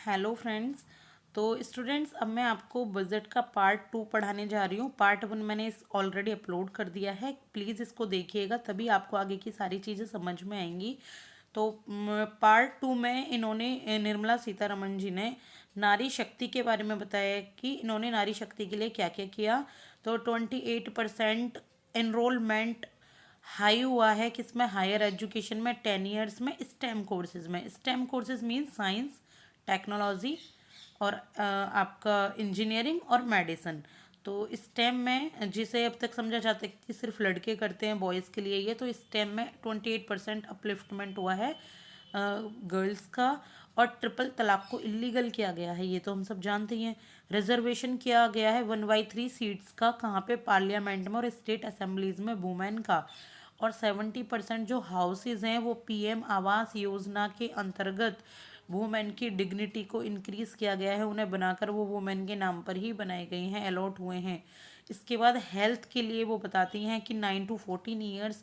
Hello friends. तो students, अब मैं आपको बजट का पार्ट 2 पढ़ाने जा रही हूँ। पार्ट 1 मैंने इस ऑलरेडी अपलोड कर दिया है। प्लीज़ इसको देखिएगा, तभी आपको आगे की सारी चीज़ें समझ में आएंगी। तो पार्ट 2 में इन्होंने निर्मला सीतारमण जी ने नारी शक्ति के बारे में बताया है कि इन्होंने नारी शक्ति के लिए क्या क्या किया। तो 28% एनरोलमेंट हाई हुआ है किसमें, हायर एजुकेशन में 10 ईयर्स में स्टेम कोर्सेज में। Stem courses means science, technology और आपका इंजीनियरिंग और मेडिसिन। तो स्टेम में जिसे अब तक समझा जाता है कि सिर्फ लड़के करते हैं, बॉयज़ के लिए ये, तो स्टेम में 28% अपलिफ्टमेंट हुआ है गर्ल्स का। और ट्रिपल तलाक को इलीगल किया गया है, ये तो हम सब जानते ही हैं। रिजर्वेशन किया गया है 1/3 सीट्स का, कहाँ पे, पार्लियामेंट में और स्टेट असेंबलीज में वुमेन का। और 70% जो हाउसेज हैं वो पीएम आवास योजना के अंतर्गत वुमेन की डिग्निटी को इंक्रीज किया गया है, उन्हें बनाकर वो वुमेन के नाम पर ही बनाए गए हैं, अलॉट हुए हैं। इसके बाद हेल्थ के लिए वो बताती हैं कि 9 to 14 ईयर्स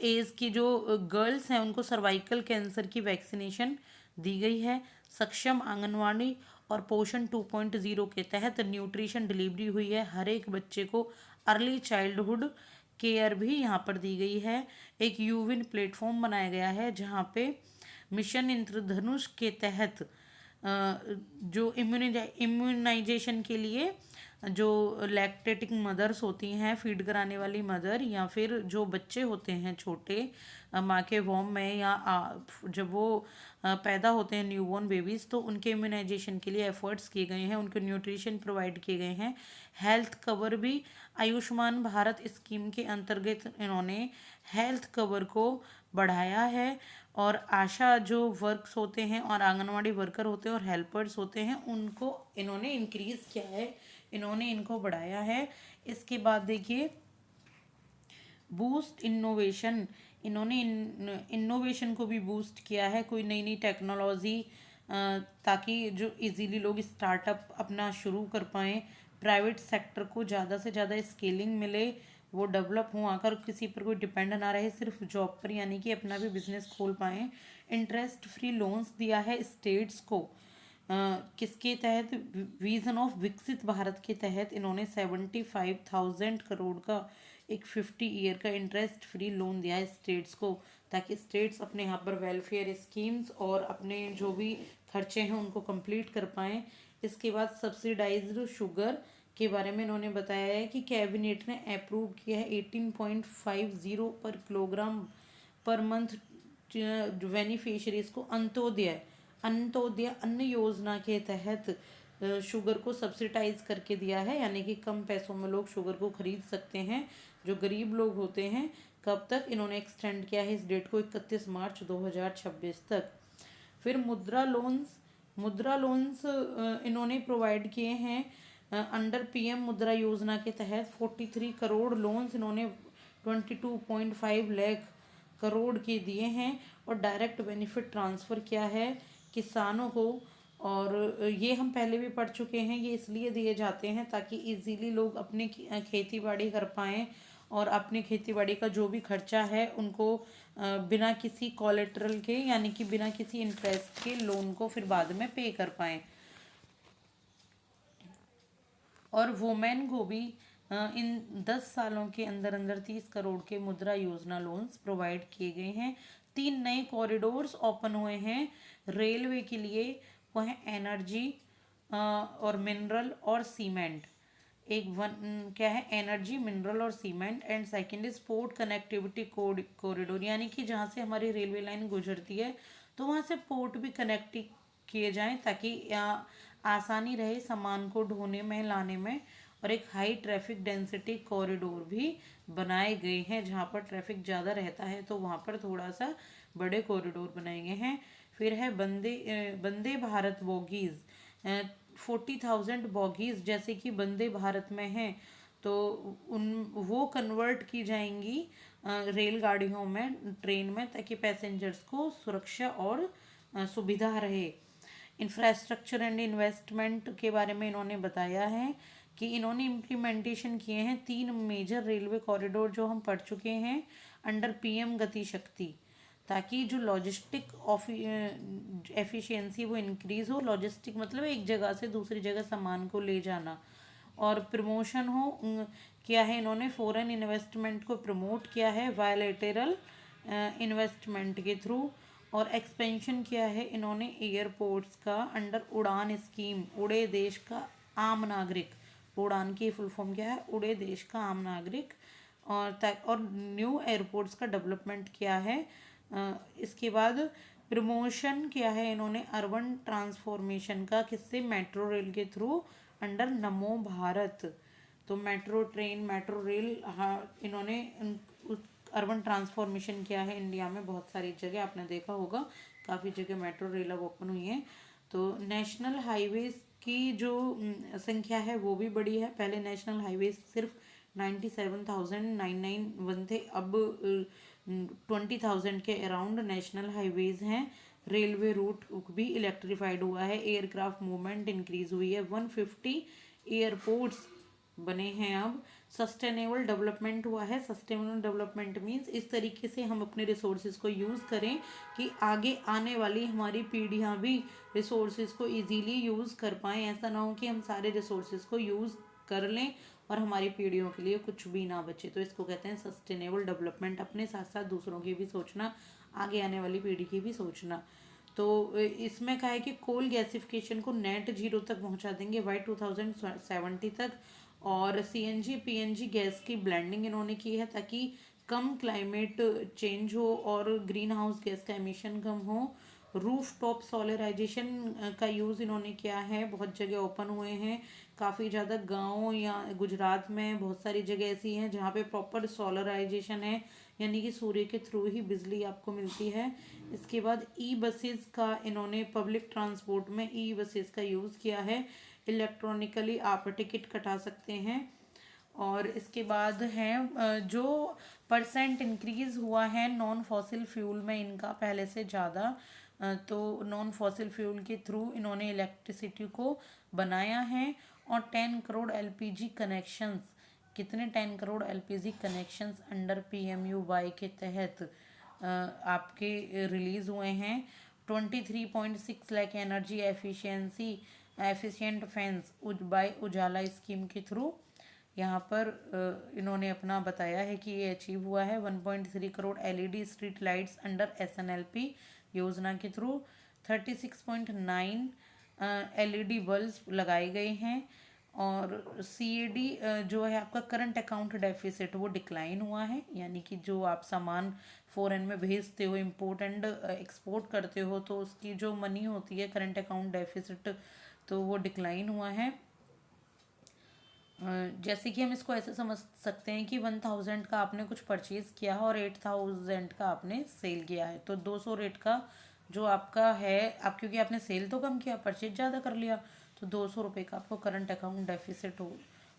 एज की जो गर्ल्स हैं उनको सर्वाइकल कैंसर की वैक्सीनेशन दी गई है। सक्षम आंगनवाड़ी और पोषण 2.0 के तहत न्यूट्रिशन डिलीवरी हुई है हर एक बच्चे को। अर्ली चाइल्डहुड केयर भी यहाँ पर दी गई है। एक यूविन प्लेटफॉर्म बनाया गया है जहाँ पे मिशन इंद्रधनुष के तहत जो इम्यूनाइजेशन के लिए जो लैक्टेटिंग मदर्स होती हैं, फीड कराने वाली मदर, या फिर जो बच्चे होते हैं छोटे माँ के वॉम में, या जब वो पैदा होते हैं न्यूबॉर्न बेबीज़, तो उनके इम्यूनाइजेशन के लिए एफर्ट्स किए गए हैं, उनको न्यूट्रिशन प्रोवाइड किए गए हैं। हेल्थ कवर भी आयुष्मान भारत स्कीम के अंतर्गत इन्होंने हेल्थ कवर को बढ़ाया है। और आशा जो वर्क्स होते हैं और आंगनवाड़ी वर्कर होते हैं और हेल्पर्स होते हैं उनको इन्होंने इंक्रीज किया है, इन्होंने इनको बढ़ाया है। इसके बाद देखिए बूस्ट इनोवेशन, इन्होंने इनोवेशन को भी बूस्ट किया है, कोई नई नई टेक्नोलॉजी, ताकि जो इजीली लोग स्टार्टअप अपना शुरू कर पाएँ, प्राइवेट सेक्टर को ज़्यादा से ज़्यादा स्केलिंग मिले, वो डेवलप हों, आकर किसी पर कोई डिपेंड ना रहे सिर्फ जॉब पर, यानी कि अपना भी बिजनेस खोल पाएँ। इंटरेस्ट फ्री लोन्स दिया है स्टेट्स को, किसके तहत, विजन ऑफ विकसित भारत के तहत इन्होंने 75,000 करोड़ का एक 50 ईयर का इंटरेस्ट फ्री लोन दिया है स्टेट्स को, ताकि स्टेट्स अपने यहाँ पर वेलफेयर स्कीम्स और अपने जो भी खर्चे हैं उनको कंप्लीट कर पाएँ। इसके बाद सब्सिडाइज्ड शुगर के बारे में इन्होंने बताया है कि कैबिनेट ने अप्रूव किया है 18.50 पर किलोग्राम पर मंथ बेनिफिशरीज को अंत्योदय अंत्योदय अन्न योजना के तहत शुगर को सब्सिडाइज करके दिया है, यानी कि कम पैसों में लोग शुगर को खरीद सकते हैं जो गरीब लोग होते हैं। कब तक इन्होंने एक्सटेंड किया है इस डेट को, 31 मार्च 2026 तक। फिर मुद्रा लोन्स इन्होंने प्रोवाइड किए हैं अंडर पीएम मुद्रा योजना के तहत। 43 करोड़ लोन्स इन्होंने 22.5 लाख करोड़ के दिए हैं। और डायरेक्ट बेनिफिट ट्रांसफ़र किया है किसानों को, और ये हम पहले भी पढ़ चुके हैं। ये इसलिए दिए जाते हैं ताकि इजीली लोग अपने खेती बाड़ी कर पाएँ और अपने खेती बाड़ी का जो भी खर्चा है उनको बिना किसी कोलेटरल के, यानी कि बिना किसी इंटरेस्ट के लोन को फिर बाद में पे कर पाएँ। और वुमेन को भी इन 10 सालों के अंदर अंदर 30 करोड़ के मुद्रा योजना लोन्स प्रोवाइड किए गए हैं। 3 नए कॉरिडोर्स ओपन हुए हैं रेलवे के लिए, वो हैं एनर्जी और मिनरल और सीमेंट। एक वन क्या है, एनर्जी, मिनरल और cement, and second is port connectivity corridor, यानी कि जहाँ से हमारी रेलवे लाइन गुजरती है तो वहाँ से पोर्ट भी कनेक्ट किए जाएं ताकि आसानी रहे सामान को ढोने में, लाने में। और एक हाई ट्रैफिक डेंसिटी कॉरिडोर भी बनाए गए हैं, जहाँ पर ट्रैफिक ज़्यादा रहता है तो वहाँ पर थोड़ा सा बड़े कॉरिडोर बनाए गए हैं। फिर है वंदे भारत बोगीज़, 40,000 बॉगीज़ जैसे कि वंदे भारत में हैं, तो उन वो कन्वर्ट की जाएंगी रेलगाड़ियों में, ट्रेन में, ताकि पैसेंजर्स को सुरक्षा और सुविधा रहे। इंफ्रास्ट्रक्चर एंड इन्वेस्टमेंट के बारे में इन्होंने बताया है कि इन्होंने इम्प्लीमेंटेशन किए हैं 3 मेजर रेलवे कॉरिडोर जो हम पढ़ चुके हैं अंडर पीएम गति शक्ति। ताकि जो लॉजिस्टिक एफिशिएंसी वो इंक्रीज़ हो। लॉजिस्टिक मतलब एक जगह से दूसरी जगह सामान को ले जाना। और प्रमोशन हो, किया है इन्होंने फॉरेन इन्वेस्टमेंट को प्रमोट किया है बायलैटरल इन्वेस्टमेंट के थ्रू। और एक्सपेंशन किया है इन्होंने एयरपोर्ट्स का अंडर उड़ान स्कीम, उड़े देश का आम नागरिक। उड़ान की फुल फॉर्म क्या है? उड़े देश का आम नागरिक। और न्यू एयरपोर्ट्स का डेवलपमेंट किया है। इसके बाद प्रमोशन किया है इन्होंने अर्बन ट्रांसफॉर्मेशन का, किससे? मेट्रो रेल के थ्रू अंडर नमो भारत। तो मेट्रो ट्रेन, मेट्रो रेल, हाँ, इन्होंने अर्बन ट्रांसफॉर्मेशन किया है इंडिया में बहुत सारी जगह, आपने देखा होगा काफ़ी जगह मेट्रो रेल अब ओपन हुई है। तो नेशनल हाईवेज की जो संख्या है वो भी बढ़ी है। पहले नेशनल हाईवेज सिर्फ 97,991 थे, अब 20,000 के अराउंड नेशनल हाईवेज हैं। रेलवे रूट भी इलेक्ट्रीफाइड हुआ है। एयरक्राफ्ट मूवमेंट इंक्रीज हुई है। 150 एयरपोर्ट्स बने हैं अब। सस्टेनेबल डेवलपमेंट हुआ है। सस्टेनेबल डेवलपमेंट मीन्स इस तरीके से हम अपने रिसोर्सेज को यूज़ करें कि आगे आने वाली हमारी पीढ़ियां भी रिसोर्सेज को इजीली यूज़ कर पाएँ। ऐसा ना हो कि हम सारे रिसोर्सेज को यूज़ कर लें और हमारी पीढ़ियों के लिए कुछ भी ना बचे। तो इसको कहते हैं सस्टेनेबल डेवलपमेंट। अपने साथ साथ दूसरों की भी सोचना, आगे आने वाली पीढ़ी की भी सोचना। तो इसमें कहा है कि कोल गैसिफिकेशन को नेट जीरो तक पहुंचा देंगे बाई 2070 तक। और सीएनजी पीएनजी गैस की ब्लेंडिंग इन्होंने की है ताकि कम क्लाइमेट चेंज हो और ग्रीन हाउस गैस का एमिशन कम हो। रूफ टॉप सोलराइजेशन का यूज़ इन्होंने किया है, बहुत जगह ओपन हुए हैं। काफ़ी ज़्यादा गांव या गुजरात में बहुत सारी जगह ऐसी हैं जहाँ पे प्रॉपर सोलराइजेशन है, यानी कि सूर्य के थ्रू ही बिजली आपको मिलती है। इसके बाद ई बसेस का इन्होंने पब्लिक ट्रांसपोर्ट में ई बसेस का यूज़ किया है। इलेक्ट्रॉनिकली आप टिकट कटा सकते हैं। और इसके बाद है जो परसेंट इंक्रीज हुआ है नॉन फॉसिल फ्यूल में इनका पहले से ज़्यादा। तो नॉन फॉसिल फ्यूल के थ्रू इन्होंने इलेक्ट्रिसिटी को बनाया है। और 10 करोड़ एलपीजी कनेक्शंस, कितने? 10 crore LPG connections under PMUY के तहत आपके रिलीज़ हुए हैं। 23.6 lakh energy efficient fans by Ujala scheme के थ्रू यहाँ पर इन्होंने अपना बताया है कि ये अचीव हुआ है। 1.3 crore LED street lights under SNLP योजना के थ्रू 36.9 एलईडी बल्ब लगाए गए हैं। और सीएडी जो है आपका करंट अकाउंट डेफिसिट वो डिक्लाइन हुआ है, यानी कि जो आप सामान फॉरेन में भेजते हो, इंपोर्ट एंड एक्सपोर्ट करते हो, तो उसकी जो मनी होती है करंट अकाउंट डेफिसिट, तो वो डिक्लाइन हुआ है। जैसे कि हम इसको ऐसे समझ सकते हैं कि 1000 का आपने कुछ परचेज़ किया और 8000 का आपने सेल किया है, तो 200 रेट का जो आपका है, आप क्योंकि आपने सेल तो कम किया, परचेज ज़्यादा कर लिया, तो 200 रुपये का आपको करंट अकाउंट डेफिसिट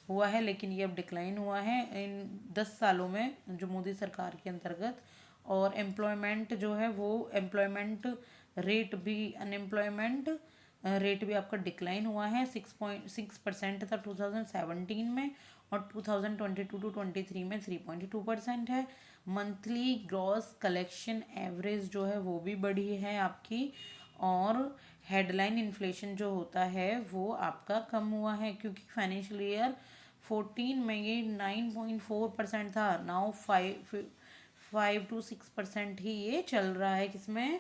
हुआ है। लेकिन ये अब डिक्लाइन हुआ है इन 10 सालों में जो मोदी सरकार के अंतर्गत। और एम्प्लॉयमेंट जो है वो एम्प्लॉयमेंट रेट भी, अनएम्प्लॉयमेंट रेट भी आपका डिक्लाइन हुआ है। 6.6% था 2017 में, और 2022 टू 23 में 3.2% है। मंथली ग्रॉस कलेक्शन एवरेज जो है वो भी बढ़ी है आपकी। और हेडलाइन इन्फ्लेशन जो होता है वो आपका कम हुआ है, क्योंकि फाइनेंशियल ईयर 14 में ये 9.4% था, नाउ 5 to 6% ही ये चल रहा है, किसमें?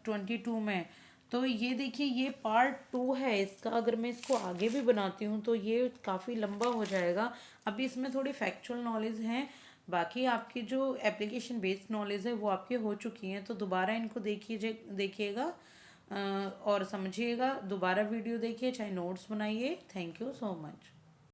22 में। तो ये देखिए, ये पार्ट 2 है इसका। अगर मैं इसको आगे भी बनाती हूँ तो ये काफ़ी लंबा हो जाएगा। अभी इसमें थोड़ी फैक्चुअल नॉलेज है, बाकी आपकी जो एप्लीकेशन बेस्ड नॉलेज है वो आपकी हो चुकी हैं। तो दोबारा इनको देखिएगा और समझिएगा। दोबारा वीडियो देखिए, चाहे नोट्स बनाइए। Thank you so much.